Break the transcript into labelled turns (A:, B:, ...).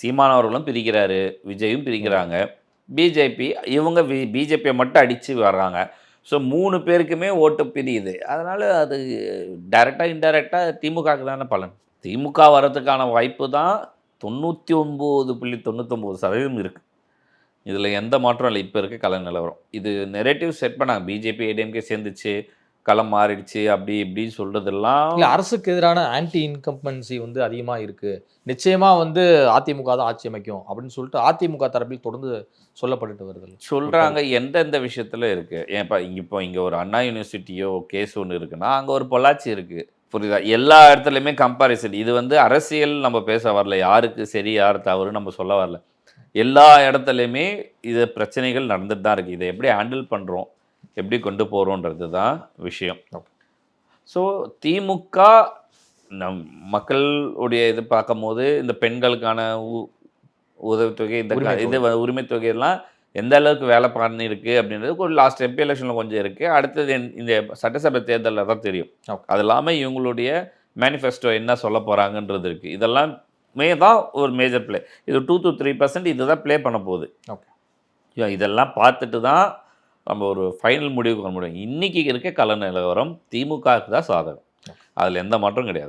A: சீமான் அவர்களும் பிரிக்கிறாரு, விஜயும் பிரிக்கிறாங்க. பிஜேபி இவங்க பிஜேபியை மட்டும் அடித்து வர்றாங்க. ஸோ 3 பேருக்குமே ஓட்டு பிரியுது. அதனால் அது டைரெக்டாக இன்டைரக்டாக திமுகவுக்கு தானே பலன். திமுக வர்றதுக்கான வாய்ப்பு தான் 99.99% இருக்குது. இதில் எந்த மாற்றம் இல்லை. இப்போ இருக்க கள நிலவரம் இது நெரேட்டிவ் செட் பண்ணாங்க. பிஜேபி ஏடிஎம்கே சேர்ந்துச்சு, களம் மாறிடுச்சு, அப்படி இப்படின்னு சொல்கிறதெல்லாம்
B: இல்லை, அரசுக்கு எதிரான ஆன்டி இன்கம்பன்சி வந்து அதிகமாக இருக்குது, நிச்சயமாக வந்து அதிமுக தான் ஆட்சி அமைக்கும் அப்படின்னு சொல்லிட்டு அதிமுக தரப்பில் தொடர்ந்து சொல்லப்பட்டுட்டு வருது.
A: சொல்கிறாங்க. எந்தெந்த விஷயத்தில் இருக்குது. ஏன்ப்பா இங்கே ஒரு அண்ணா யூனிவர்சிட்டியோ கேஸ் ஒன்று இருக்குன்னா அங்கே ஒரு பொள்ளாச்சி இருக்குது. புரியுதா? எல்லா இடத்துலையுமே கம்பாரிசன். இது வந்து அரசியல் நம்ம பேச வரல, யாருக்கு சரி யார் தவறு நம்ம சொல்ல வரல. எல்லா இடத்துலையுமே இது பிரச்சனைகள் நடந்துட்டு தான் இருக்குது. இதை எப்படி ஹேண்டில் பண்ணுறோம், எப்படி கொண்டு போகிறோன்றது தான் விஷயம். ஸோ திமுக மக்களுடைய இது பார்க்கும்போது இந்த பெண்களுக்கான உதவித்தொகை, இந்த இது உரிமை தொகையெல்லாம் எந்த அளவுக்கு வேலை பண்ணியிருக்கு அப்படின்றது ஒரு லாஸ்ட் எம்பி எலெக்ஷனில் கொஞ்சம் இருக்குது. அடுத்தது இந்த சட்டசபை தேர்தலில் தான் தெரியும். அது இல்லாமல் இவங்களுடைய மேனிஃபெஸ்டோ என்ன சொல்ல போகிறாங்கன்றது இருக்குது. இதெல்லாமே தான் ஒரு மேஜர் பிளே. இது 2 to 3% இது தான் ப்ளே பண்ண போகுது. இதெல்லாம் பார்த்துட்டு தான் நம்ம ஒரு ஃபைனல் முடிவுக்கு வர முடியும். இன்றைக்கி இருக்க கள நிலவரம் திமுகவுக்கு தான் சாதகம். அதில் எந்த மாற்றம் கிடையாது.